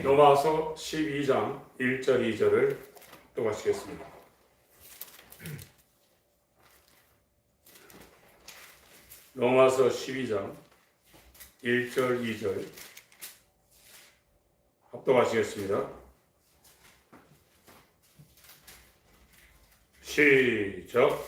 로마서 12장 1절 2절을 읽어보시겠습니다. 로마서 12장 1절 2절 합독하시겠습니다. 시작.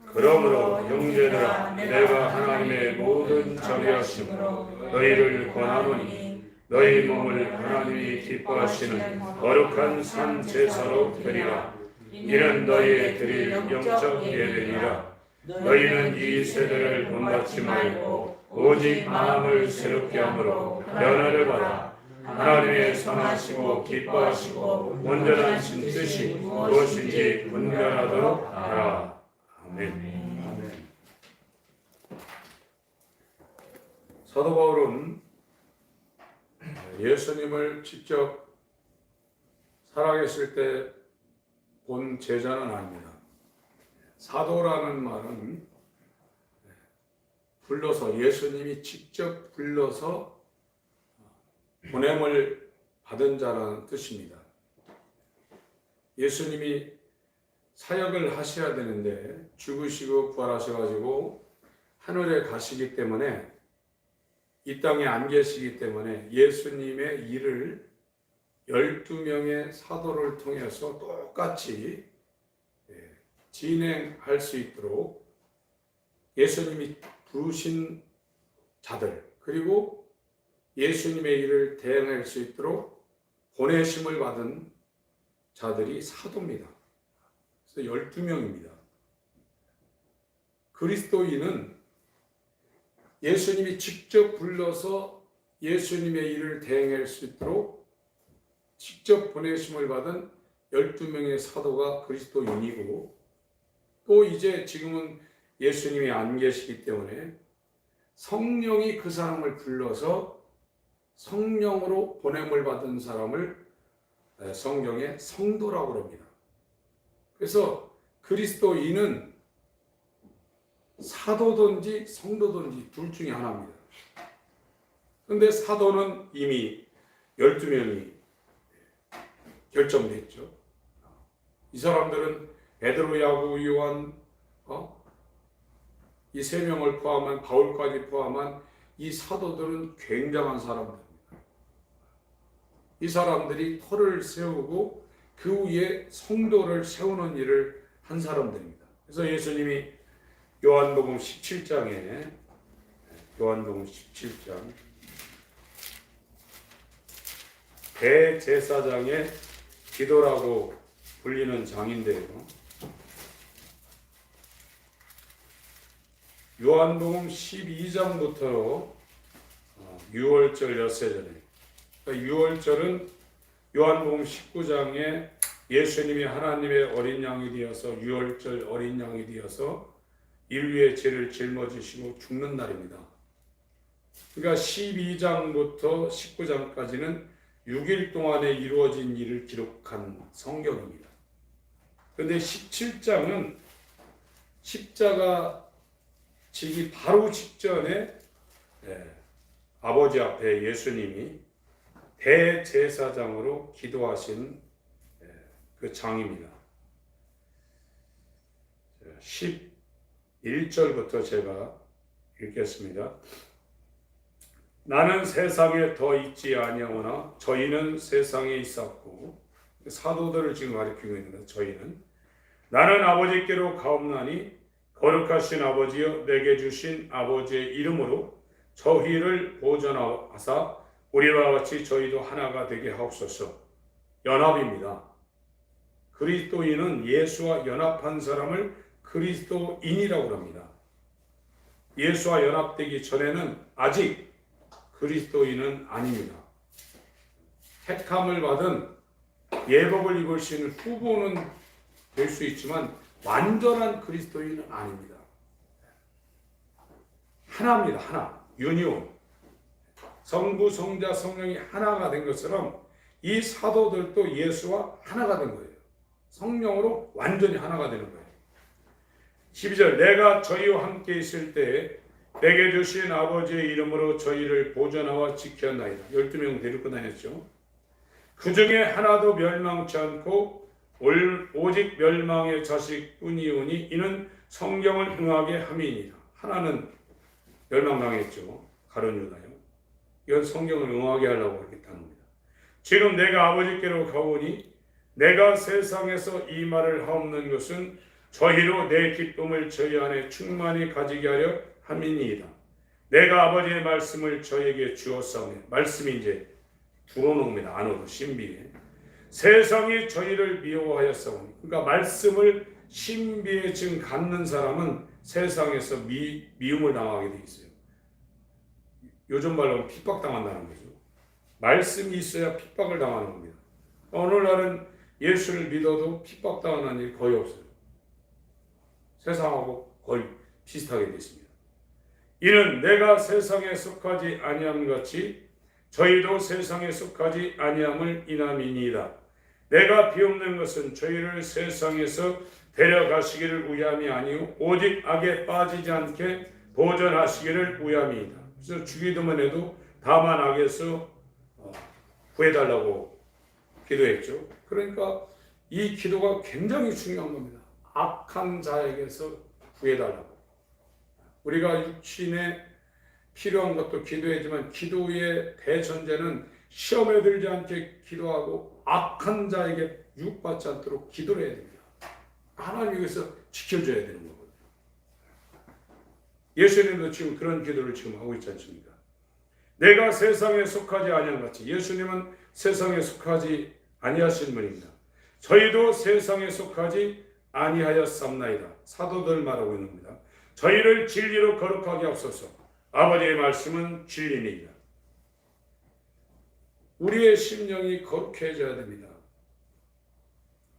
그러므로 형제들아, 내가 하나님의 모든 자비하심으로 너희를 권하노니 너희 몸을 하나님이 기뻐하시는 거룩한 산 제사로 드리라. 이는 너희의 드릴 영적 예배니라. 너희는 이 세대를 본받지 말고 오직 마음을 새롭게 함으로 변화를 받아 하나님의 선하시고 기뻐하시고 온전하신 뜻이 무엇인지 분별하도록 하라. 아멘. 사도 바울은 예수님을 직접 살아계실 때 본 제자는 아닙니다. 사도라는 말은 불러서, 예수님이 직접 불러서 보냄을 받은 자라는 뜻입니다. 예수님이 사역을 하셔야 되는데 죽으시고 부활하셔가지고 하늘에 가시기 때문에, 이 땅에 안 계시기 때문에 예수님의 일을 12명의 사도를 통해서 똑같이 진행할 수 있도록 예수님이 부르신 자들, 그리고 예수님의 일을 대행할 수 있도록 보내심을 받은 자들이 사도입니다. 그래서 12명입니다. 그리스도인은 예수님이 직접 불러서 예수님의 일을 대행할 수 있도록 직접 보내심을 받은 12명의 사도가 그리스도인이고, 또 이제 지금은 예수님이 안 계시기 때문에 성령이 그 사람을 불러서 성령으로 보냄을 받은 사람을 성경에 성도라고 합니다. 그래서 그리스도인은 사도든지 성도든지 둘 중에 하나입니다. 그런데 사도는 이미 12명이 결정됐죠. 이 사람들은 베드로, 야고, 요한, 이 세 명을 포함한, 바울까지 포함한 이 사도들은 굉장한 사람들입니다. 이 사람들이 터를 세우고 그 위에 성도를 세우는 일을 한 사람들입니다. 그래서 예수님이 요한복음 17장 대제사장의 기도라고 불리는 장인데요. 요한복음 12장부터 6월절 엿새전에, 6월절은 요한복음 19장에 예수님이 하나님의 어린 양이 되어서 6월절 어린 양이 되어서 인류의 죄를 짊어지시고 죽는 날입니다. 그러니까 12장부터 19장까지는 6일 동안에 이루어진 일을 기록한 성경입니다. 그런데 17장은 십자가 지기 바로 직전에 아버지 앞에 예수님이 대제사장으로 기도하신 그 장입니다. 11절부터 제가 읽겠습니다. 나는 세상에 더 있지 아니하오나 저희는 세상에 있었고, 사도들을 지금 가리키고 있는 거예요. 저희는 나는 아버지께로 가옵나니 거룩하신 아버지여 내게 주신 아버지의 이름으로 저희를 보존하사 우리와 같이 저희도 하나가 되게 하옵소서. 연합입니다. 그리스도인은 예수와 연합한 사람을 그리스도인이라고 합니다. 예수와 연합되기 전에는 아직 그리스도인은 아닙니다. 택함을 받은 예복을 입을 수 있는 후보는 될 수 있지만 완전한 그리스도인은 아닙니다. 하나입니다. 하나. 유니온. 성부, 성자, 성령이 하나가 된 것처럼 이 사도들도 예수와 하나가 된 거예요. 성령으로 완전히 하나가 되는 거예요. 12절 내가 저희와 함께 있을 때 내게 주신 아버지의 이름으로 저희를 보존하와 지켰나이다. 12명 데리고 다녔죠. 그 중에 하나도 멸망치 않고 오직 멸망의 자식뿐이오니 이는 성경을 응하게 함이니라. 하나는 멸망당했죠. 가룟 유다요. 이건 성경을 응하게 하려고 하겠다는 겁니다. 지금 내가 아버지께로 가오니 내가 세상에서 이 말을 하옵는 것은 저희로 내 기쁨을 저희 안에 충만히 가지게 하려 함이니이다. 내가 아버지의 말씀을 저에게 주었사오니, 말씀이 이제 두어놓습니다. 안으로 신비에. 세상이 저희를 미워하였사오니, 그러니까 말씀을 신비에 지금 갖는 사람은 세상에서 미움을 당하게 돼 있어요. 요즘 말로 핍박당한다는 거죠. 말씀이 있어야 핍박을 당하는 겁니다. 오늘날은 예수를 믿어도 핍박당하는 일이 거의 없어요. 세상하고 거의 비슷하게 됐습니다. 이는 내가 세상에 속하지 아니함 같이 저희도 세상에 속하지 아니함을 인함이니이다. 내가 비옵는 것은 저희를 세상에서 데려가시기를 위함이 아니오 오직 악에 빠지지 않게 보전하시기를 위함이다. 그래서 주기도만 해도 다만 악에서 구해달라고 기도했죠. 그러니까 이 기도가 굉장히 중요한 겁니다. 악한 자에게서 구해달라고. 우리가 육신에 필요한 것도 기도하지만 기도의 대전제는 시험에 들지 않게 기도하고 악한 자에게 유혹받지 않도록 기도를 해야 됩니다. 하나님께서 지켜줘야 되는 거거든요. 예수님도 지금 그런 기도를 지금 하고 있지 않습니까? 내가 세상에 속하지 아니한 같이 예수님은 세상에 속하지 아니하신 분입니다. 저희도 세상에 속하지 아니하였삼나이다. 사도들 말하고 있는 겁니다. 저희를 진리로 거룩하게 하옵소서. 아버지의 말씀은 진리니이다. 우리의 심령이 거룩해져야 됩니다.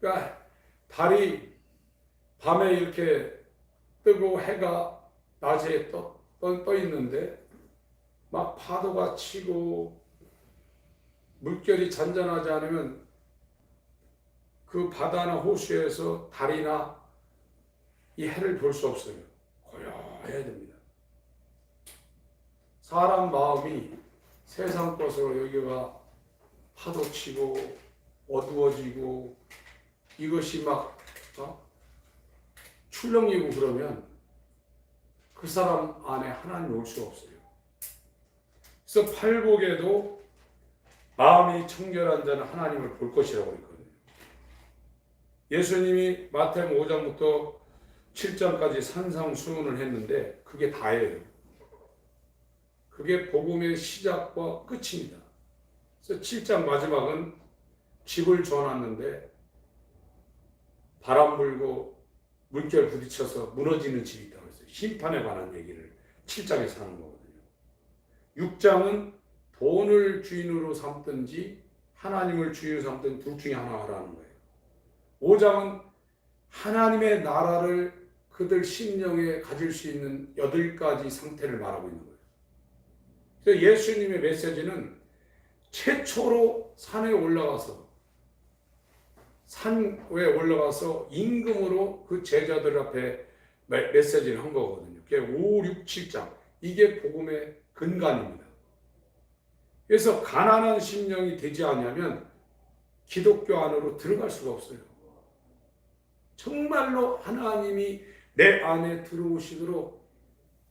그러니까 달이 밤에 이렇게 뜨고 해가 낮에 떠 있는데 막 파도가 치고 물결이 잔잔하지 않으면 그 바다나 호수에서 달이나 이 해를 볼 수 없어요. 고요해야 됩니다. 사람 마음이 세상 것으로 여기가 파도치고 어두워지고 이것이 막 출렁이고 그러면 그 사람 안에 하나님이 올 수 없어요. 그래서 팔복에도 마음이 청결한 자는 하나님을 볼 것이라고 했거든요. 예수님이 마태복음 5장부터 7장까지 산상수훈을 했는데 그게 다예요. 그게 복음의 시작과 끝입니다. 그래서 7장 마지막은 집을 줘놨는데 바람 불고 물결 부딪혀서 무너지는 집이 있다고 했어요. 심판에 관한 얘기를 7장에서 하는 거거든요. 6장은 돈을 주인으로 삼든지 하나님을 주인으로 삼든 둘 중에 하나 하라는 거예요. 5장은 하나님의 나라를 그들 심령에 가질 수 있는 8가지 상태를 말하고 있는 거예요. 그래서 예수님의 메시지는 최초로 산에 올라가서 임금으로 그 제자들 앞에 메시지를 한 거거든요. 그게 5, 6, 7장. 이게 복음의 근간입니다. 그래서 가난한 심령이 되지 않으면 기독교 안으로 들어갈 수가 없어요. 정말로 하나님이 내 안에 들어오시도록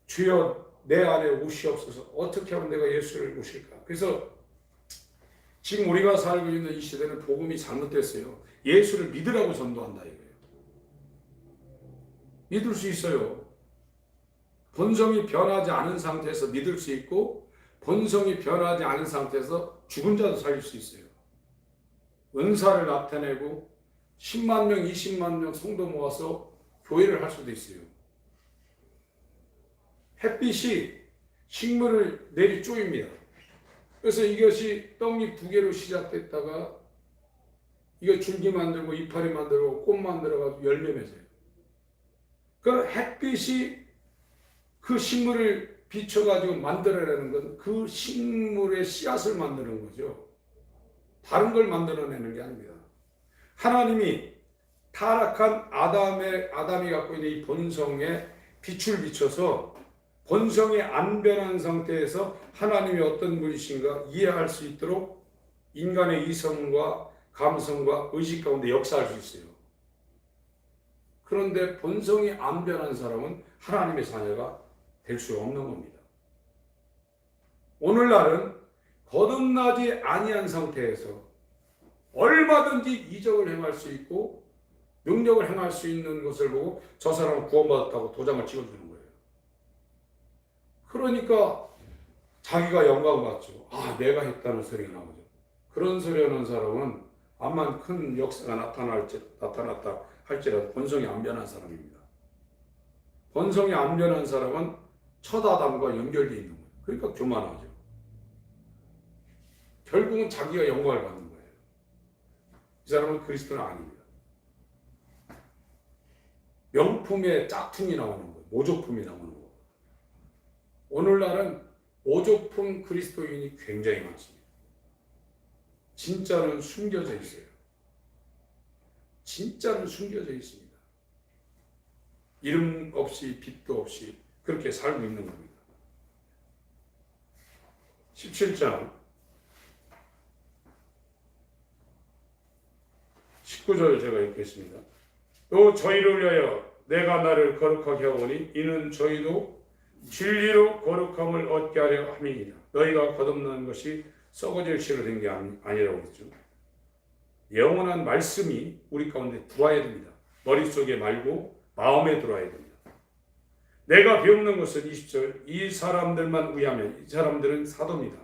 주여 내 안에 오시옵소서. 어떻게 하면 내가 예수를 모실까? 그래서 지금 우리가 살고 있는 이 시대는 복음이 잘못됐어요. 예수를 믿으라고 전도한다 이거예요. 믿을 수 있어요. 본성이 변하지 않은 상태에서 믿을 수 있고 본성이 변하지 않은 상태에서 죽은 자도 살릴 수 있어요. 은사를 나타내고 10만 명, 20만 명 성도 모아서 교회를 할 수도 있어요. 햇빛이 식물을 내리 쪼입니다. 그래서 이것이 떡잎 2개로 시작됐다가 이거 줄기 만들고 이파리 만들고 꽃 만들어가지고 열매 맺어요. 그 햇빛이 그 식물을 비춰가지고 만들어내는 건 그 식물의 씨앗을 만드는 거죠. 다른 걸 만들어내는 게 아닙니다. 하나님이 타락한 아담이 갖고 있는 이 본성에 빛을 비춰서 본성이 안 변한 상태에서 하나님이 어떤 분이신가 이해할 수 있도록 인간의 이성과 감성과 의식 가운데 역사할 수 있어요. 그런데 본성이 안 변한 사람은 하나님의 자녀가 될 수 없는 겁니다. 오늘날은 거듭나지 아니한 상태에서 얼마든지 이적을 행할 수 있고 능력을 행할 수 있는 것을 보고 저 사람은 구원받았다고 도장을 찍어주는 거예요. 그러니까 자기가 영광받죠. 아, 내가 했다는 소리가 나오죠. 그런 소리 하는 사람은 암만 큰 역사가 나타났다 할지라도 본성이 안 변한 사람입니다. 본성이 안 변한 사람은 첫 아담과 연결되어 있는 거예요. 그러니까 교만하죠. 결국은 자기가 영광을 받는 거예요. 이 사람은 그리스도는 아닙니다. 명품에 짝퉁이 나오는 거예요. 모조품이 나오는 거예요. 오늘날은 모조품 그리스도인이 굉장히 많습니다. 진짜는 숨겨져 있어요. 진짜는 숨겨져 있습니다. 이름 없이 빛도 없이 그렇게 살고 있는 겁니다. 17장 19절 제가 읽겠습니다. 또 저희를 위하여 내가 나를 거룩하게 하오니 이는 저희도 진리로 거룩함을 얻게 하려 함이니라. 너희가 거듭난 것이 썩어질 씨로 된 게 아니라고 했죠. 영원한 말씀이 우리 가운데 들어와야 됩니다. 머릿속에 말고 마음에 들어와야 됩니다. 내가 배우는 것은 20절 이 사람들만 위하면 이 사람들은 사도입니다.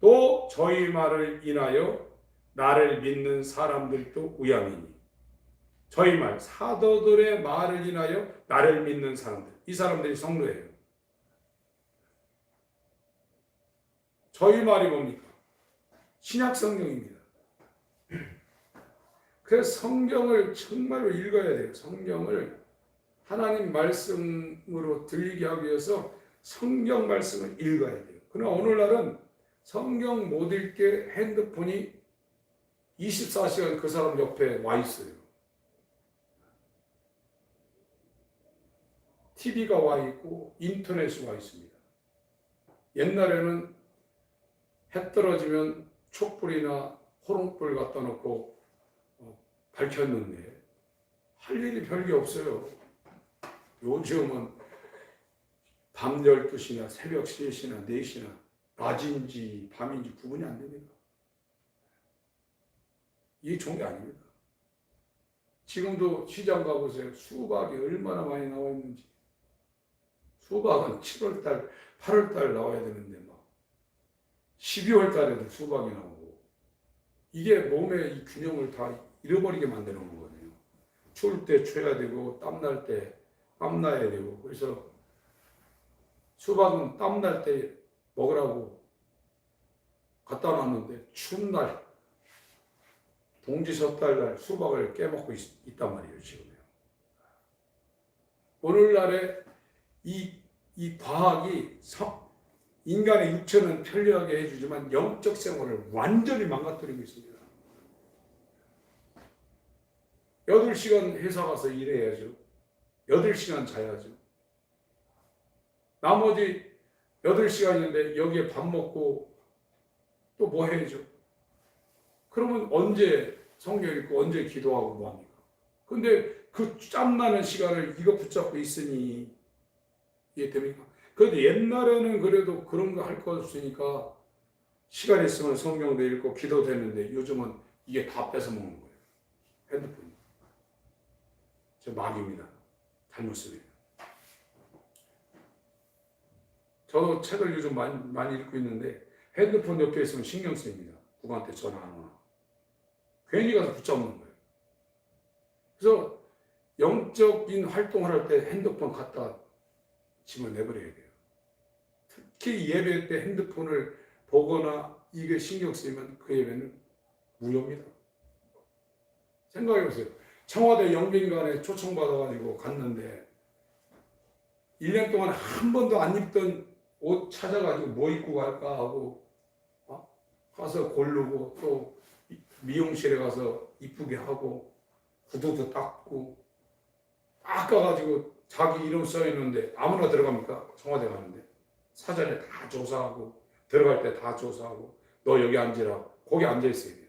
또 저희 말을 인하여 나를 믿는 사람들도 위함이니 저희 말 사도들의 말을 인하여 나를 믿는 사람들 이 사람들이 성도예요. 저희 말이 뭡니까? 신약 성경입니다. 그래서 성경을 정말로 읽어야 돼요. 성경을 하나님 말씀으로 들리게 하기 위해서 성경 말씀을 읽어야 돼요. 그러나 오늘날은 성경 못 읽게 핸드폰이 24시간 그 사람 옆에 와 있어요. TV가 와 있고 인터넷이 와 있습니다. 옛날에는 해 떨어지면 촛불이나 호롱불 갖다 놓고 밝혔는데 할 일이 별게 없어요. 요즘은 밤 12시나 새벽 3시나 4시나 낮인지 밤인지 구분이 안 됩니다. 이게 좋은 게 아닙니다. 지금도 시장 가보세요. 수박이 얼마나 많이 나와 있는지. 수박은 7월달, 8월달 나와야 되는데 막 12월달에도 수박이 나오고 이게 몸의 이 균형을 다 잃어버리게 만드는 거거든요. 추울 때 추워야 되고 땀날 때 땀나야 되고 그래서 수박은 땀날 때 먹으라고 갖다 놨는데 추운 날 동지 섣달 날 수박을 깨먹고 있단 말이에요. 지금요. 오늘날에 이 과학이 인간의 육체는 편리하게 해주지만 영적 생활을 완전히 망가뜨리고 있습니다. 8시간 회사 가서 일해야죠. 8시간 자야죠. 나머지 8시간인데 여기에 밥 먹고 또 뭐 해야죠? 그러면 언제 성경 읽고 언제 기도하고 뭐합니까? 근데 그 짬나는 시간을 이거 붙잡고 있으니 이해됩니까? 그런데 옛날에는 그래도 그런 거 할 거 없으니까 시간 있으면 성경도 읽고 기도도 했는데 요즘은 이게 다 뺏어먹는 거예요. 핸드폰이. 저 마귀입니다. 잘못 쓰네요. 저도 책을 요즘 많이 읽고 있는데 핸드폰 옆에 있으면 신경 쓰입니다. 누구한테 전화 안 오나. 괜히 가서 붙잡는 거예요. 그래서 영적인 활동을 할 때 핸드폰 갖다 집어 내버려야 돼요. 특히 예배 때 핸드폰을 보거나 이게 신경 쓰이면 그 예배는 무효입니다. 생각해 보세요. 청와대 영빈관에 초청받아가지고 갔는데 1년 동안 한 번도 안 입던 옷 찾아가지고 뭐 입고 갈까 하고 가서 고르고 또 미용실에 가서 이쁘게 하고 구두도 닦고 닦아가지고 자기 이름 써있는데 아무나 들어갑니까? 청와대 가는데 사전에 다 조사하고 들어갈 때 다 조사하고 너 여기 앉으라 거기 앉아 있어야 돼요.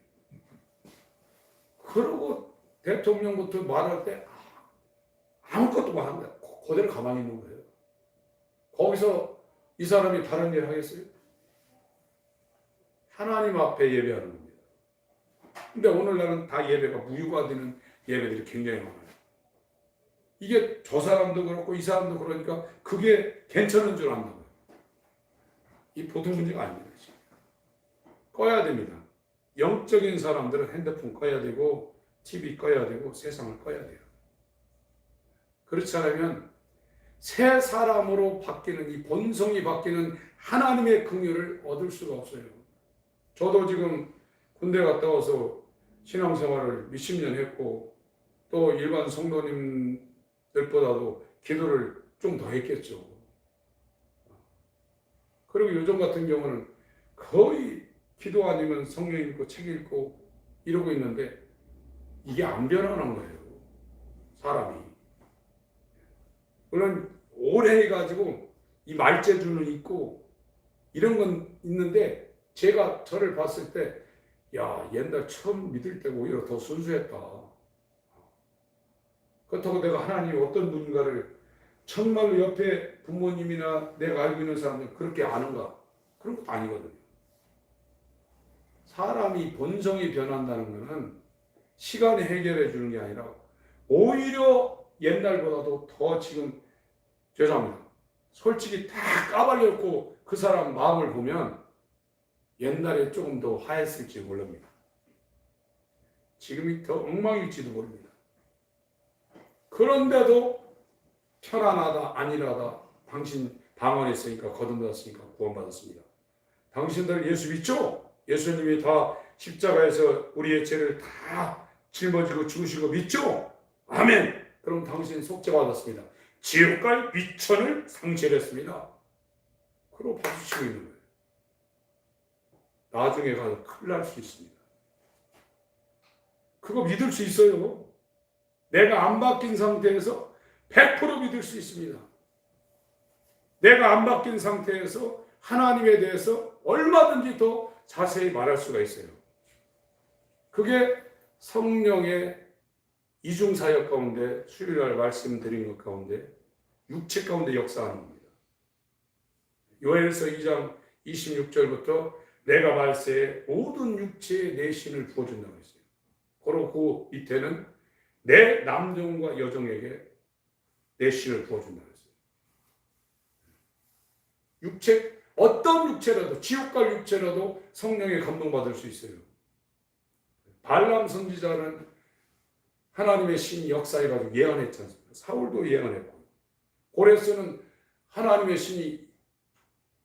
그러고 대통령부터 말할 때 아무것도 못 하는 거야. 그대로 가만히 있는 거예요. 거기서 이 사람이 다른 일 하겠어요? 하나님 앞에 예배하는 겁니다. 근데 오늘날은 다 예배가 무효가 되는 예배들이 굉장히 많아요. 이게 저 사람도 그렇고 이 사람도 그러니까 그게 괜찮은 줄 안다고요. 이 보통 문제가 아닙니다. 꺼야 됩니다. 영적인 사람들은 핸드폰 꺼야 되고 TV 꺼야 되고 세상을 꺼야 돼요. 그렇지 않으면 새 사람으로 바뀌는 이 본성이 바뀌는 하나님의 긍휼을 얻을 수가 없어요. 저도 지금 군대 갔다 와서 신앙생활을 몇십 년 했고 또 일반 성도님들보다도 기도를 좀 더 했겠죠. 그리고 요즘 같은 경우는 거의 기도 아니면 성경 읽고 책 읽고 이러고 있는데 이게 안 변하는 거예요. 사람이. 물론 오래 해가지고 이 말재주는 있고 이런 건 있는데 제가 저를 봤을 때 야, 옛날 처음 믿을 때가 오히려 더 순수했다. 그렇다고 내가 하나님이 어떤 분인가를 정말로 옆에 부모님이나 내가 알고 있는 사람들 그렇게 아는가? 그런 것도 아니거든요. 사람이 본성이 변한다는 것은 시간이 해결해 주는 게 아니라 오히려 옛날보다도 더 지금 죄송합니다. 솔직히 다 까발렸고 그 사람 마음을 보면 옛날에 조금 더 하였을지 모릅니다. 지금이 더 엉망일지도 모릅니다. 그런데도 편안하다 아니라다 당신 방언에 있으니까 거듭났으니까 구원받았습니다. 당신들 예수 믿죠? 예수님이 다 십자가에서 우리의 죄를 다 짊어지고 죽으신 거 믿죠? 아멘! 그럼 당신 속죄받았습니다. 지옥갈 미천을 상실했습니다. 그러고 박수치고 있는 거예요. 나중에 가서 큰일 날 수 있습니다. 그거 믿을 수 있어요. 내가 안 바뀐 상태에서 100% 믿을 수 있습니다. 내가 안 바뀐 상태에서 하나님에 대해서 얼마든지 더 자세히 말할 수가 있어요. 그게 성령의 이중사역 가운데 수요일날 말씀드린 것 가운데 육체 가운데 역사하는 겁니다. 요엘서 2장 26절부터 내가 말세에 모든 육체에 내 신을 부어준다고 했어요. 그리고 그 밑에는 내 남종과 여종에게 내 신을 부어준다고 했어요. 육체, 어떤 육체라도 지옥갈 육체라도 성령에 감동받을 수 있어요. 발람 선지자는 하나님의 신이 역사해가지고 예언했지 않습니까? 사울도 예언했고 고레스는 하나님의 신이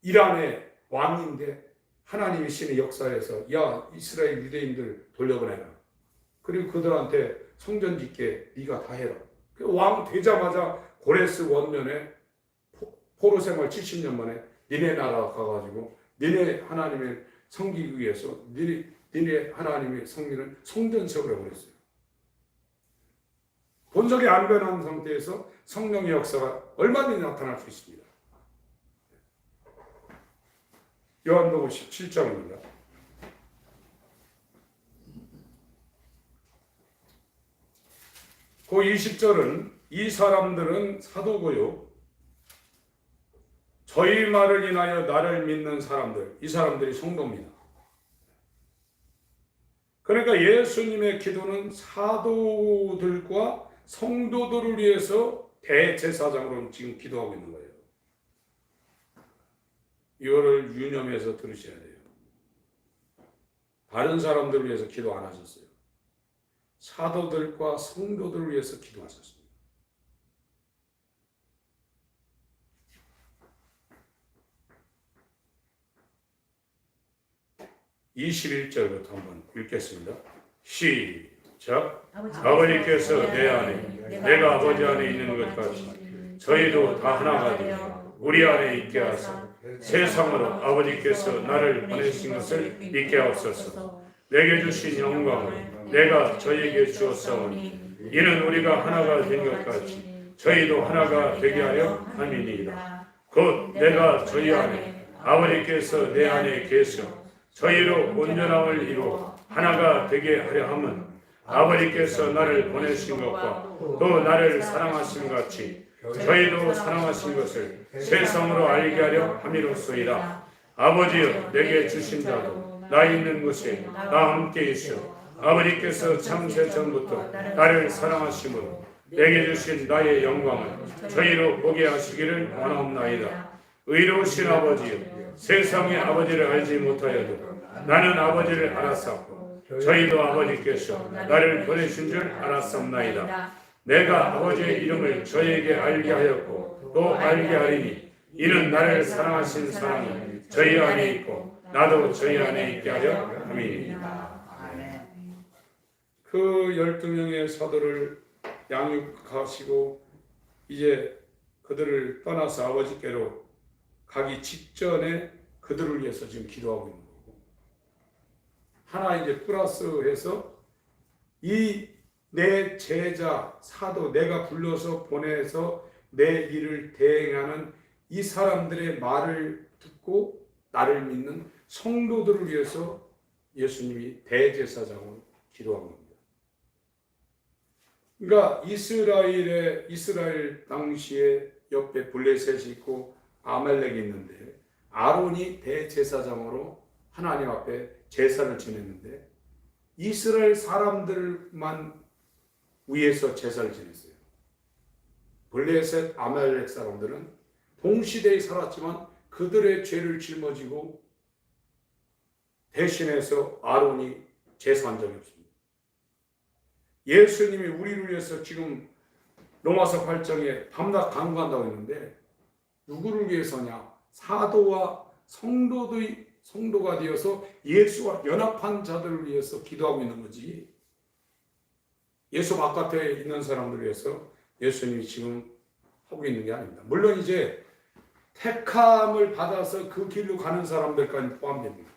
이란의 왕인데 하나님의 신의 역사에서 야 이스라엘 유대인들 돌려보내라. 그리고 그들한테 성전 짓게 네가 다 해라. 왕 되자마자 고레스 원년에 포로 생활 70년 만에 니네 나라 가가지고 니네 하나님의 섬기기 위해서 니네 하나님의 성리는 성전 세우라고 그랬어요. 본성이 안 변한 상태에서 성령의 역사가 얼마든지 나타날 수 있습니다. 요한복음 17장입니다. 그 20절은 이 사람들은 사도고요. 저희 말을 인하여 나를 믿는 사람들, 이 사람들이 성도입니다. 그러니까 예수님의 기도는 사도들과 성도들을 위해서 대제사장으로 지금 기도하고 있는 거예요. 이거를 유념해서 들으셔야 돼요. 다른 사람들을 위해서 기도 안 하셨어요. 사도들과 성도들을 위해서 기도하셨습니다. 21절부터 한번 읽겠습니다. 시작. 아버지께서 내 안에 내가 아버지 안에 있는 것 같이 저희도 다 하나가 되어 우리 안에 있게 하사 세상으로 아버지께서 나를 보내신 것을 믿게 하옵소서. 내게 주신 영광을 내가 저희에게 주었사오니 이는 우리가 하나가 된 것 같이 저희도 하나가 되게 하려 함이니이다. 곧 내가 저희 안에 아버지께서 내 안에 계셔 저희로 온전함을 이루어 하나가 되게 하려 함은 아버지께서 나를 보내신 것과 또 나를 사랑하신 것 같이 저희도 사랑하신 것을 세상으로 알게 하려 함이로소이다. 아버지여, 내게 주신 자도 나 있는 곳에 나 함께 있어 아버지께서 창세 전부터 나를 사랑하심으로 내게 주신 나의 영광을 저희로 보게 하시기를 원하옵나이다. 의로우신 아버지여, 세상의 아버지를 알지 못하여도 나는 아버지를 알았었고 저희도 아버지께서 나를 보내신 줄 알았옵나이다. 내가 아버지의 이름을 저희에게 알게 하였고 또 알게 하리니 이는 나를 사랑하신 사랑이 저희 안에 있고 나도 저희 안에 있게 하려 함이니이다. 그 12명의 사도를 양육하시고 이제 그들을 떠나서 아버지께로 가기 직전에 그들을 위해서 지금 기도하고 있는 거고, 하나 이제 플러스해서 이 내 제자 사도, 내가 불러서 보내서 내 일을 대행하는 이 사람들의 말을 듣고 나를 믿는 성도들을 위해서 예수님이 대제사장으로 기도한 겁니다. 그러니까 이스라엘 당시에 옆에 블레셋이 있고 아말렉이 있는데 아론이 대제사장으로 하나님 앞에 제사를 지냈는데 이스라엘 사람들만 위에서 제사를 지냈어요. 블레셋, 아말렉 사람들은 동시대에 살았지만 그들의 죄를 짊어지고 대신해서 아론이 제사한 적이 없습니다. 예수님이 우리를 위해서 지금 로마서 8장에 밤낮 간구한다고 했는데 누구를 위해서냐? 사도와 성도가 되어서 예수와 연합한 자들을 위해서 기도하고 있는 거지. 예수 바깥에 있는 사람들을 위해서 예수님이 지금 하고 있는 게 아닙니다. 물론 이제 택함을 받아서 그 길로 가는 사람들까지 포함됩니다.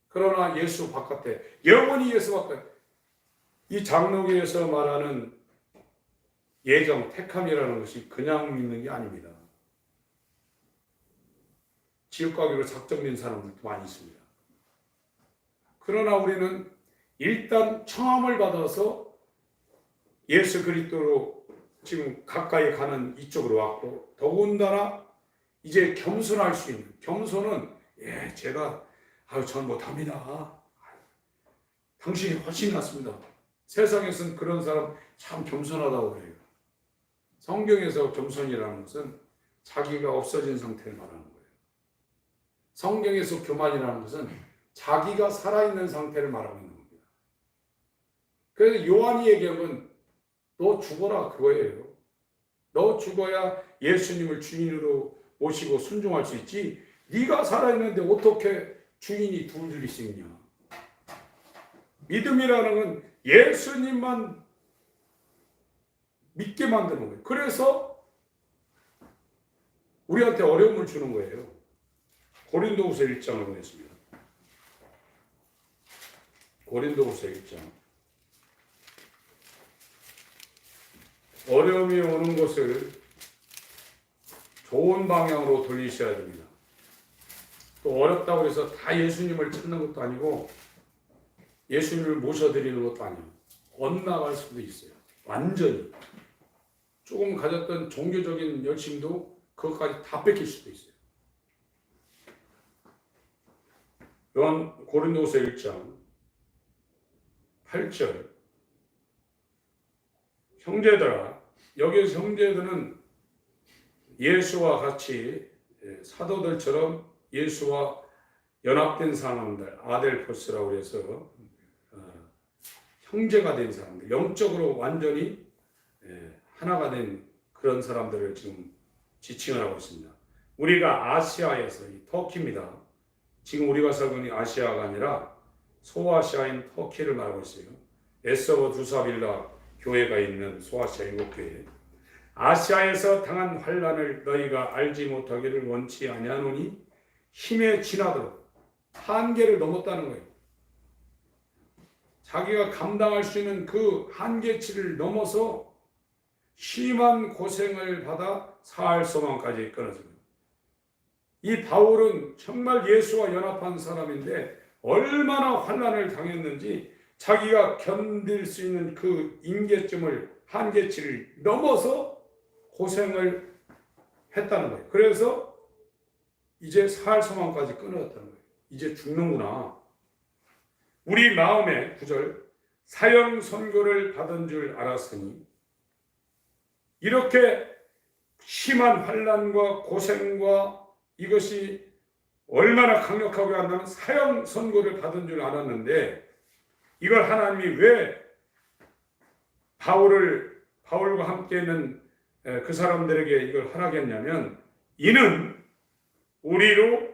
그러나 예수 바깥에, 영원히 예수 바깥에, 이 장로교에서 말하는 예정, 택함이라는 것이 그냥 믿는 게 아닙니다. 지옥 가기로 작정된 사람들도 많이 있습니다. 그러나 우리는 일단 청함을 받아서 예수 그리스도로 지금 가까이 가는 이쪽으로 왔고, 더군다나 이제 겸손할 수 있는, 겸손은 제가 전 못합니다. 당신이 훨씬 낫습니다. 세상에서는 그런 사람 참 겸손하다고 그래요. 성경에서 겸손이라는 것은 자기가 없어진 상태를 말하는 거예요. 성경에서 교만이라는 것은 자기가 살아있는 상태를 말하고 있는 겁니다. 그래서 요한이 얘기하면 너 죽어라 그거예요. 너 죽어야 예수님을 주인으로 모시고 순종할 수 있지. 네가 살아있는데 어떻게 주인이 둘이 있냐. 믿음이라는 건 예수님만 믿게 만드는 거예요. 그래서 우리한테 어려움을 주는 거예요. 고린도후서 1장을 보겠습니다. 고린도후서 1장. 어려움이 오는 것을 좋은 방향으로 돌리셔야 됩니다. 또 어렵다고 해서 다 예수님을 찾는 것도 아니고 예수님을 모셔드리는 것도 아니에요. 엇나갈 수도 있어요. 완전히. 조금 가졌던 종교적인 열심도 그것까지 다 뺏길 수도 있어요. 고린도후서 1장 8절. 형제들아, 여기서 형제들은 예수와 같이 사도들처럼 예수와 연합된 사람들, 아델포스라고 해서 형제가 된 사람들, 영적으로 완전히 하나가 된 그런 사람들을 지금 지칭을 하고 있습니다. 우리가 아시아에서, 이 터키입니다. 지금 우리가 살고 있는 아시아가 아니라 소아시아인 터키를 말하고 있어요. 에서버 두사빌라 교회가 있는 소아시아 7교회. 아시아에서 당한 환난을 너희가 알지 못하기를 원치 아니하노니 힘에 지나도록 한계를 넘었다는 거예요. 자기가 감당할 수 있는 그 한계치를 넘어서 심한 고생을 받아 사할 소망까지 끊어집니다. 이 바울은 정말 예수와 연합한 사람인데 얼마나 환난을 당했는지 자기가 견딜 수 있는 그 임계점을, 한계치를 넘어서 고생을 했다는 거예요. 그래서 이제 살 소망까지 끊어졌다는 거예요. 이제 죽는구나. 우리 마음에 9절 사형 선고를 받은 줄 알았으니, 이렇게 심한 환난과 고생과 이것이 얼마나 강력하게 한다면 사형 선고를 받은 줄 알았는데, 이걸 하나님이 왜 바울과 함께 있는 그 사람들에게 이걸 허락했냐면, 이는 우리로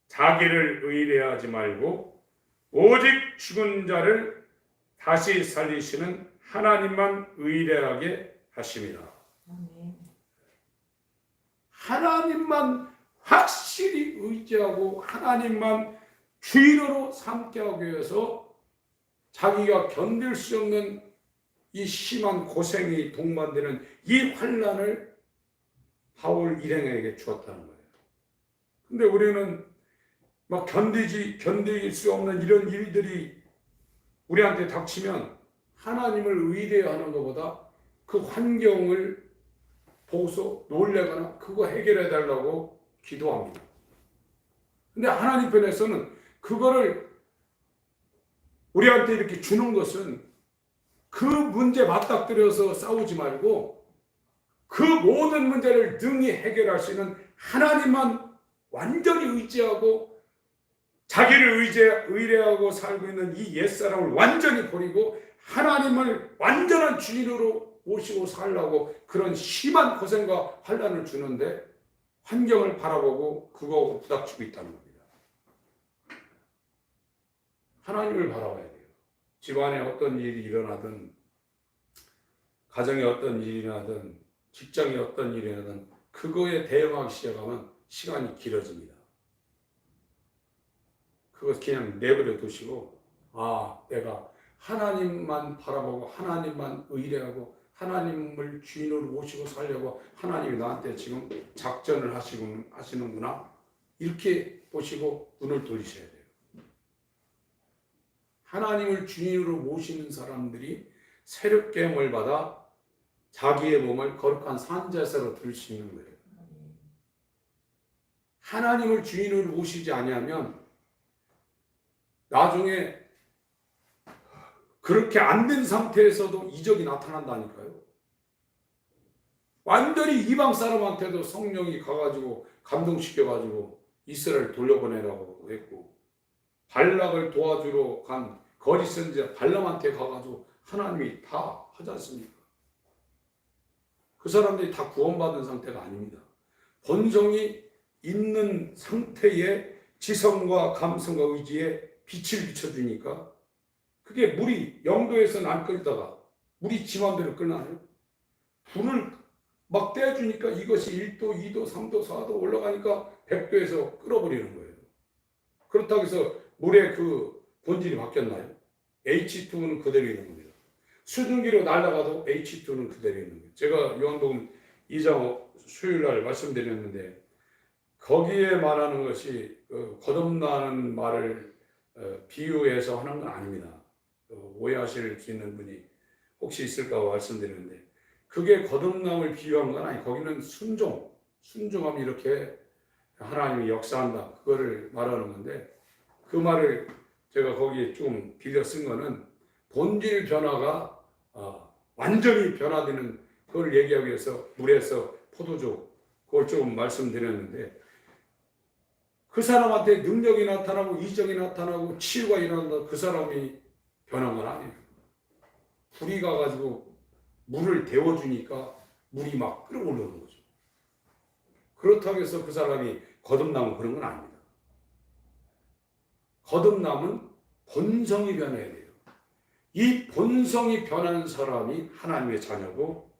자기를 의뢰하지 말고 오직 죽은 자를 다시 살리시는 하나님만 의뢰하게 하심이라. 하나님만 확실히 의지하고 하나님만 주인으로 삼게 하기 위해서 자기가 견딜 수 없는 이 심한 고생이 동반되는 이 환난을 바울 일행에게 주었다는 거예요. 근데 우리는 막 견딜 수 없는 이런 일들이 우리한테 닥치면 하나님을 의뢰하는 것보다 그 환경을 보고서 놀래거나 그거 해결해 달라고 기도합니다. 근데 하나님 편에서는 그거를 우리한테 이렇게 주는 것은 그 문제 맞닥뜨려서 싸우지 말고 그 모든 문제를 능히 해결할 수 있는 하나님만 완전히 의지하고 자기를 의뢰하고 살고 있는 이 옛사람을 완전히 버리고 하나님을 완전한 주인으로 모시고 살라고 그런 심한 고생과 환난을 주는데 환경을 바라보고 그거 부닥치고 있다는 겁니다. 하나님을 바라봐야 돼요. 집안에 어떤 일이 일어나든, 가정에 어떤 일이 일어나든, 직장에 어떤 일이 일어나든 그거에 대응하기 시작하면 시간이 길어집니다. 그것 그냥 내버려 두시고, 내가 하나님만 바라보고 하나님만 의뢰하고 하나님을 주인으로 모시고 살려고 하나님이 나한테 지금 작전을 하시는구나, 이렇게 보시고 눈을 돌리셔야 돼요. 하나님을 주인으로 모시는 사람들이 새롭게임을 받아 자기의 몸을 거룩한 산제사로 드릴 수 있는 거예요. 하나님을 주인으로 모시지 아니하면 나중에 그렇게 안 된 상태에서도 이적이 나타난다니까요. 완전히 이방 사람한테도 성령이 가가지고 감동시켜가지고 이스라엘 돌려보내라고 했고, 발락을 도와주러 간 거리 선지자 발람한테 가가지고 하나님이 다 하지 않습니까? 그 사람들이 다 구원받은 상태가 아닙니다. 본성이 있는 상태의 지성과 감성과 의지에 빛을 비춰주니까 그게 물이 0도에서는 안 끓다가 물이 지 맘대로 끓나요? 불을 막 떼주니까 이것이 1도, 2도, 3도, 4도 올라가니까 100도에서 끓어버리는 거예요. 그렇다고 해서 물의 그 본질이 바뀌었나요? H2는 그대로 있는 겁니다. 수증기로 날아가도 H2는 그대로 있는 거예요. 제가 요한복음 2장 수요일 날 말씀드렸는데 거기에 말하는 것이 거듭나는 말을 비유해서 하는 건 아닙니다. 오해하실 수 있는 분이 혹시 있을까 말씀드리는데 그게 거듭남을 비유한 건 아니에요. 거기는 순종함이 이렇게 하나님이 역사한다, 그거를 말하는 건데, 그 말을 제가 거기에 좀 빌려 쓴 거는 본질 변화가 완전히 변화되는 그걸 얘기하기 위해서 물에서 포도주, 그걸 조금 말씀드렸는데, 그 사람한테 능력이 나타나고 이적이 나타나고 치유가 일어난다, 그 사람이 변한 건 아니에요. 불이 가가지고 물을 데워주니까 물이 막 끓어오르는 거죠. 그렇다고 해서 그 사람이 거듭나면 그런 건 아닙니다. 거듭남은 본성이 변해야 돼요. 이 본성이 변한 사람이 하나님의 자녀고,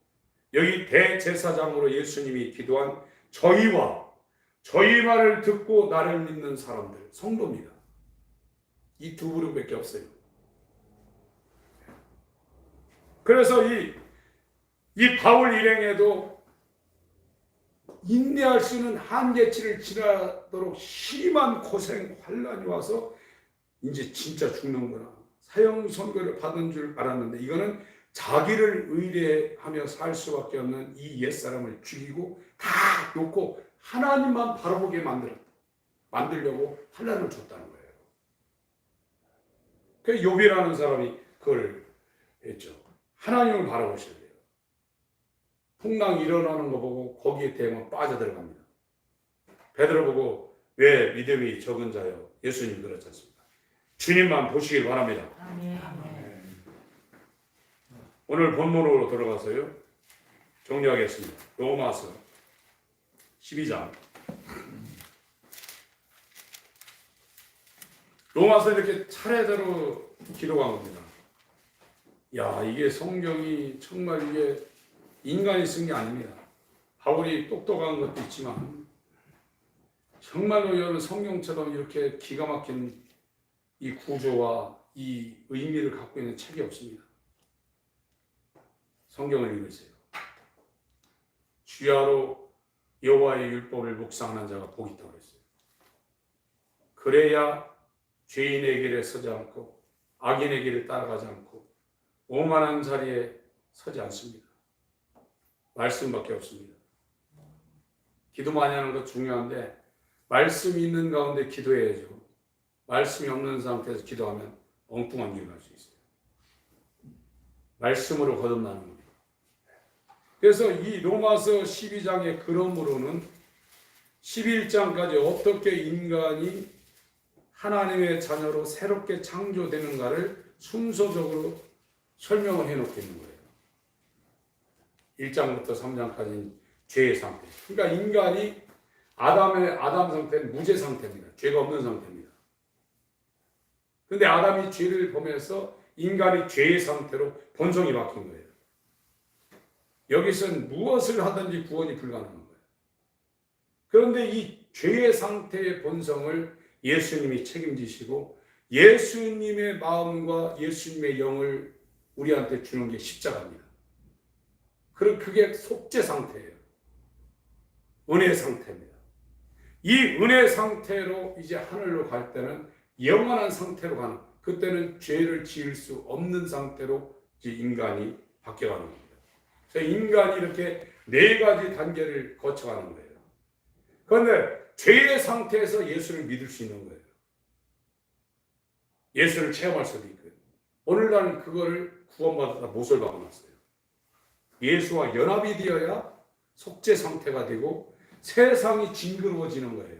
여기 대제사장으로 예수님이 기도한 저희와 저희 말을 듣고 나를 믿는 사람들, 성도입니다. 이 두 그룹밖에 없어요. 그래서 이 바울 일행에도 인내할 수 있는 한계치를 지나도록 심한 고생, 환란이 와서 이제 진짜 죽는구나. 사형 선고를 받은 줄 알았는데 이거는 자기를 의뢰하며 살 수밖에 없는 이 옛사람을 죽이고 다 놓고 하나님만 바라보게 만들려고 환란을 줬다는 거예요. 그 욥이라는 사람이 그걸 했죠. 하나님을 바라보셔야 돼요. 풍랑이 일어나는 거 보고 거기에 대응하면 빠져들어갑니다. 베드로 보고 왜 믿음이 적은 자요? 예수님 그렇지 않습니까? 주님만 보시길 바랍니다. 아멘. 오늘 본문으로 들어가서요. 정리하겠습니다. 로마서 12장. 로마서 이렇게 차례대로 기록한 겁니다. 야, 이게 성경이 정말 이게 인간이 쓴 게 아닙니다. 바울이 똑똑한 것도 있지만 정말로 여러분 성경처럼 이렇게 기가 막힌 이 구조와 이 의미를 갖고 있는 책이 없습니다. 성경을 읽으세요. 주야로 여호와의 율법을 묵상하는 자가 복이 있다고 그랬어요. 그래야 죄인의 길에 서지 않고 악인의 길을 따라가지 않고 오만한 자리에 서지 않습니다. 말씀밖에 없습니다. 기도 많이 하는 것 중요한데 말씀이 있는 가운데 기도해야죠. 말씀이 없는 상태에서 기도하면 엉뚱한 길을 갈 수 있어요. 말씀으로 거듭나는 겁니다. 그래서 이 로마서 12장의 그러므로는 11장까지 어떻게 인간이 하나님의 자녀로 새롭게 창조되는가를 순서적으로 설명을 해놓고 있는 거예요. 1장부터 3장까지는 죄의 상태. 그러니까 인간이 아담 상태는 무죄 상태입니다. 죄가 없는 상태입니다. 그런데 아담이 죄를 범해서 인간이 죄의 상태로 본성이 바뀐 거예요. 여기서는 무엇을 하든지 구원이 불가능한 거예요. 그런데 이 죄의 상태의 본성을 예수님이 책임지시고 예수님의 마음과 예수님의 영을 우리한테 주는 게 십자가입니다. 그럼 그게 속죄 상태예요. 은혜 상태입니다. 이 은혜 상태로 이제 하늘로 갈 때는 영원한 상태로 가는, 그때는 죄를 지을 수 없는 상태로 이제 인간이 바뀌어가는 겁니다. 그래서 인간이 이렇게 네 가지 단계를 거쳐가는 거예요. 그런데 죄의 상태에서 예수를 믿을 수 있는 거예요. 예수를 체험할 수도 있고요. 오늘날은 그거를 구원받았다 못을 박아놨어요. 예수와 연합이 되어야 속죄 상태가 되고 세상이 징그러워지는 거예요.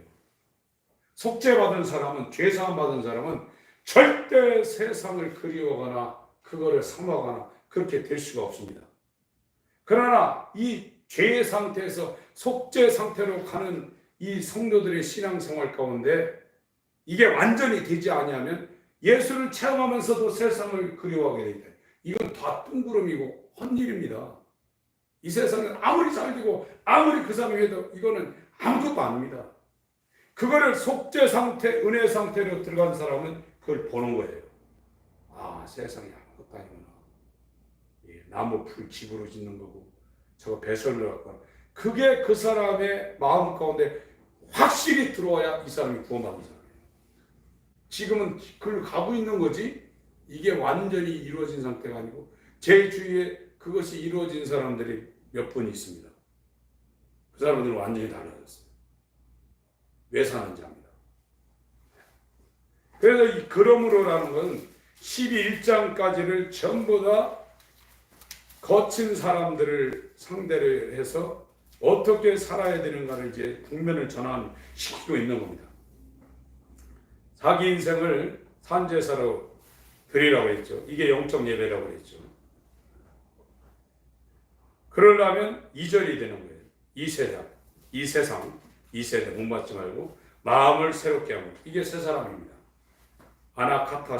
속죄받은 사람은, 죄사함 받은 사람은 절대 세상을 그리워하거나 그거를 삼아가거나 그렇게 될 수가 없습니다. 그러나 이 죄의 상태에서 속죄 상태로 가는 이 성도들의 신앙생활 가운데 이게 완전히 되지 아니하면 예수를 체험하면서도 세상을 그리워하게 되니까 이건 다 뜬구름이고 헛일입니다. 이 세상은 아무리 잘되고 아무리 그 사람이 해도 이거는 아무것도 아닙니다. 그거를 속죄 상태, 은혜 상태로 들어간 사람은 그걸 보는 거예요. 아, 세상이 아무것도 아니구나. 예, 나무 풀 집으로 짓는 거고 저거 배설로 갖고 그게 그 사람의 마음 가운데 확실히 들어와야 이 사람이 구원받는 사람이에요. 지금은 그걸 가고 있는 거지 이게 완전히 이루어진 상태가 아니고 제 주위에 그것이 이루어진 사람들이 몇 분 있습니다. 그 사람들은 완전히 달라졌어요. 왜 사는지 압니다. 그래서 이 그러므로라는 건 12장까지를 전부 다 거친 사람들을 상대로 해서 어떻게 살아야 되는가를 이제 국면을 전환시키고 있는 겁니다. 자기 인생을 산제사로 드리라고 했죠. 이게 영적 예배라고 했죠. 그러려면 2절이 되는 거예요. 이 세상, 이 세대 본받지 말고 마음을 새롭게 하고 이게 새 사람입니다. 아나카타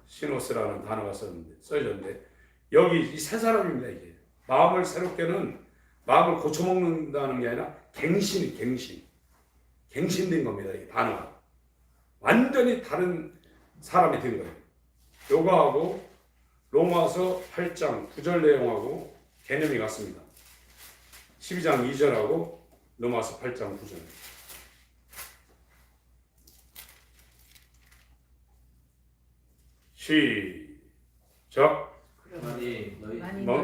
시노스라는 단어가 써졌는데 여기 이 새 사람입니다. 이게 마음을 새롭게는 마음을 고쳐먹는다는 게 아니라 갱신된 겁니다. 이 단어가 완전히 다른 사람이 된 거예요. 요거하고 로마서 8장 9절 내용하고 개념이 같습니다. 12장 2절하고 로마서 8장 9절. 시작.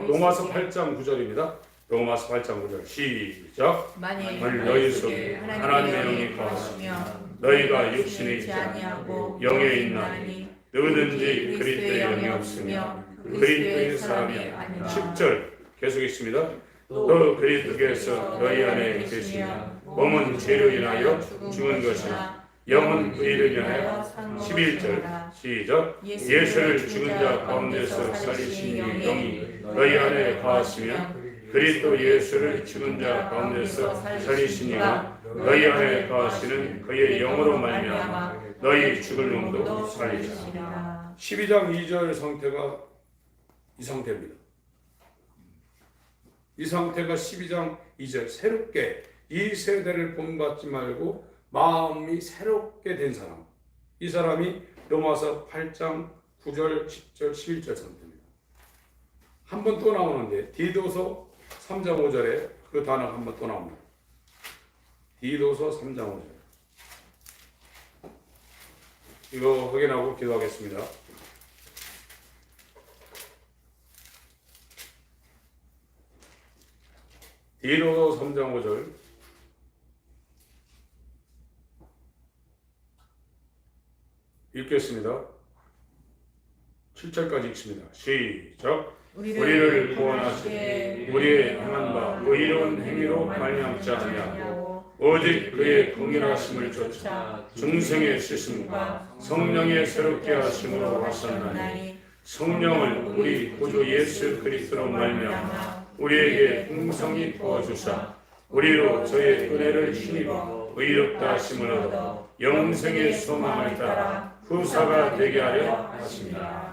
로마서 8장 9절입니다. 로마서 8장 9절. 시작. 만일 너희 속에 하나님의 영이 거하시며 너희가 육신에 있지 아니하고 영에 있나니 누구든지 그리스도의 영이 없으며 그리스도의 사람이 아니라. 10절 계속 있습니다. 또 그리스도께서 너희 안에 계시며 몸은 죄로 인하여 죽은 것이나 영은 의를 인하여. 11절 시작. 예수를 죽은 자 가운데서 살리신 영이 너희 안에 거하시며 그리스도 예수를 죽은 자 가운데서 살리신 이가 너희 안에 거하시는 그의 영으로 말미암아 너희 죽을 놈도 살리시리라. 12장 2절 상태가 이 상태입니다. 이 상태가 12장 2절. 새롭게 이 세대를 본받지 말고 마음이 새롭게 된 사람. 이 사람이 로마서 8장 9절, 10절, 11절 상태입니다. 한 번 또 나오는데 디도서 3장 5절에 그 단어가 한 번 또 나옵니다. 디도서 3장 5절. 이거 확인하고 기도하겠습니다. 디도서 3장 5절. 읽겠습니다. 7절까지 읽습니다. 시작. 우리를 구원하시되 우리의 행한 바 의로운 행위로 말미암지 아니하고 오직 그의 공의하심을 쫓아 중생의 씻음과 성령의 새롭게 하심으로 하셨나니 성령을 우리 구주 예수 그리스도로 말미암아 우리에게 풍성히 부어주사 우리로 저의 은혜를 힘입어 의롭다 하심을 얻어 영생의 소망을 따라 후사가 되게 하려 하십니다.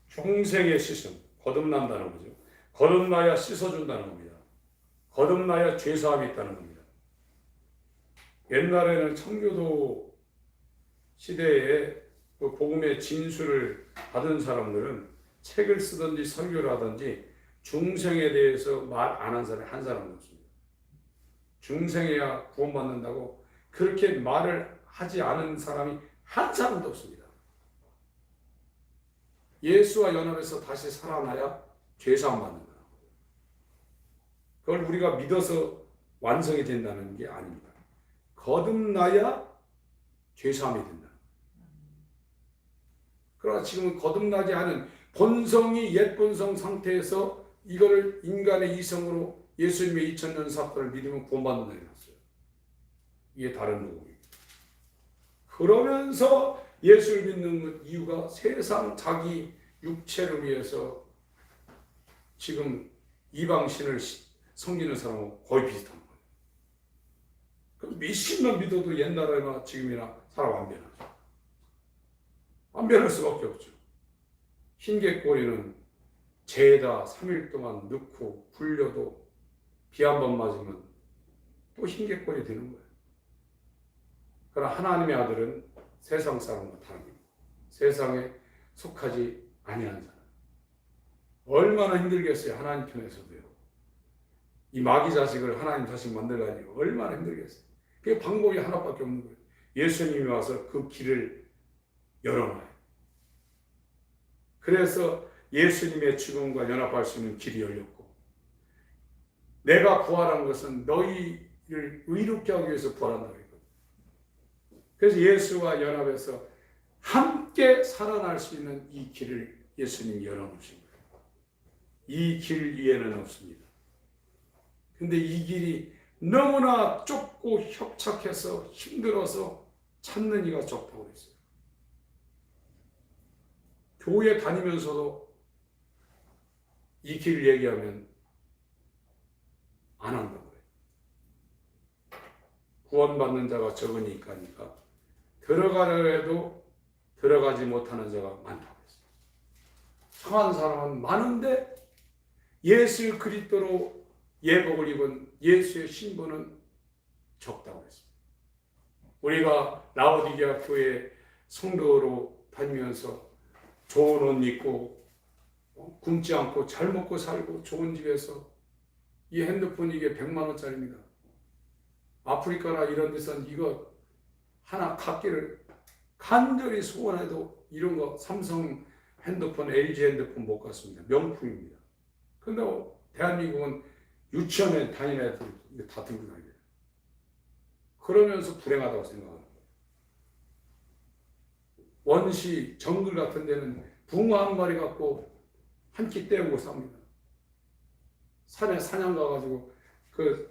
중생의 씻음, 거듭난다는 거죠. 거듭나야 씻어준다는 겁니다. 거듭나야 죄사함이 있다는 겁니다. 옛날에는 청교도 시대에 그 복음의 진수를 받은 사람들은 책을 쓰든지 설교를 하든지 중생에 대해서 말 안 한 사람이 한 사람도 없습니다. 중생해야 구원받는다고 그렇게 말을 하지 않은 사람이 한 사람도 없습니다. 예수와 연합해서 다시 살아나야 죄사함 받는다. 그걸 우리가 믿어서 완성이 된다는 게 아닙니다. 거듭나야 죄사함이 된다. 그러나 지금은 거듭나지 않은 본성이 옛 본성 상태에서 이거를 인간의 이성으로 예수님의 2000년 사건을 믿으면 구원받는다 해놨어요. 이게 다른 부분입니다. 그러면서 예수를 믿는 이유가 세상 자기 육체를 위해서 지금 이방신을 섬기는 사람하고 거의 비슷한 거예요. 그럼 몇십년 믿어도 옛날이나 지금이나 사람 안 변하죠. 안 변할 수밖에 없죠. 흰개꼬리는 재에다 3일 동안 넣고 굴려도 비 한 번 맞으면 또 흰개꼬리 되는 거예요. 그러나 하나님의 아들은 세상 사람과 다릅니다. 세상에 속하지 아니한 사람. 얼마나 힘들겠어요. 하나님 편에서도요. 이 마귀 자식을 하나님 자식 만들라니 얼마나 힘들겠어요. 그 방법이 하나밖에 없는 거예요. 예수님이 와서 그 길을 열어놔요. 그래서 예수님의 죽음과 연합할 수 있는 길이 열렸고, 내가 부활한 것은 너희를 의롭게 하기 위해서 부활한다고 했거든요. 그래서 예수와 연합해서 함께 살아날 수 있는 이 길을 예수님이 열어놓으신 거예요. 이 길 위에는 없습니다. 근데 이 길이 너무나 좁고 협착해서 힘들어서 찾는 이가 적다고 그랬어요. 교회 다니면서도 이 길을 얘기하면 안 한다고 그래요. 구원받는 자가 적으니까 들어가려 해도 들어가지 못하는 자가 많다고 했어요. 성한 사람은 많은데 예수 그리스도로 예복을 입은 예수의 신분은 적다고 했습니다. 우리가 라오디게아 교회 성도로 다니면서 좋은 옷 입고 굶지 않고 잘 먹고 살고 좋은 집에서 이 핸드폰 이게 100만 원짜리입니다. 아프리카나 이런 데서는 이거 하나 갖기를 간절히 소원해도 이런 거 삼성 핸드폰, LG 핸드폰 못 갖습니다. 명품입니다. 근데 대한민국은 유치원에 다니는 애들 이거 다 들고 다녀요. 그러면서 불행하다고 생각합니다. 원시, 정글 같은 데는 붕어 한 마리 갖고 한 끼 때우고 삽니다. 산에 사냥 가가지고 그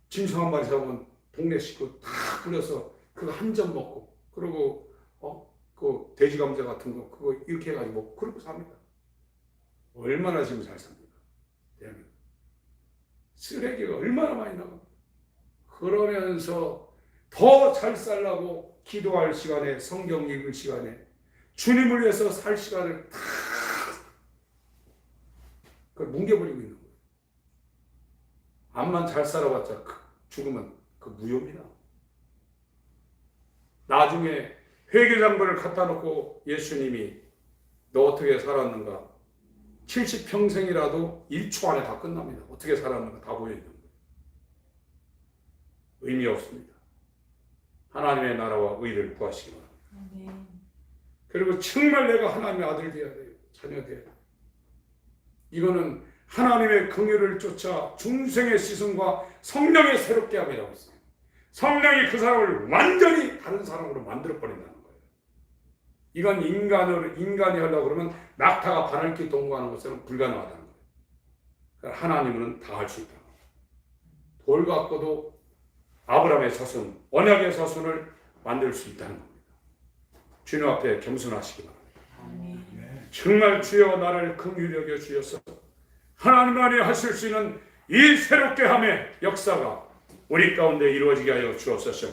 짐승 한 마리 잡으면 동네 식구 다 불러서 그거 한 점 먹고, 그리고 그 돼지 감자 같은 거 그거 이렇게 해가지고 먹고 그러고 삽니다. 얼마나 지금 잘 삽니까? 대한민국 쓰레기가 얼마나 많이 나갑니다. 그러면서 더 잘 살라고 기도할 시간에, 성경 읽을 시간에, 주님을 위해서 살 시간을 다 뭉개버리고 있는 거예요. 암만 잘 살아봤자 죽으면 그 무효입니다. 나중에 회계장부를 갖다 놓고 예수님이 너 어떻게 살았는가? 70평생이라도 1초 안에 다 끝납니다. 어떻게 살았는가 다 보여있는 거예요. 의미 없습니다. 하나님의 나라와 의를 구하시기 바랍니다. 그리고 정말 내가 하나님의 아들 되어야 돼요. 자녀 되어야 돼요. 이거는 하나님의 긍휼을 쫓아 중생의 시선과 성령의 새롭게 함이라고 했어요. 성령이 그 사람을 완전히 다른 사람으로 만들어 버린다는 거예요. 이건 인간이 하려고 그러면 낙타가 바늘길 동거하는 것은 불가능하다는 거예요. 하나님은 다 할 수 있다. 돌 갖고도 아브라함의 자손, 언약의 자손을 만들 수 있다는 겁니다. 주님 앞에 겸손하시기 바랍니다. 정말 주여 나를 긍휼히 여겨 주셔서 하나님만이 하실 수 있는 이 새롭게 함의 역사가 우리 가운데 이루어지게 하여 주옵소서.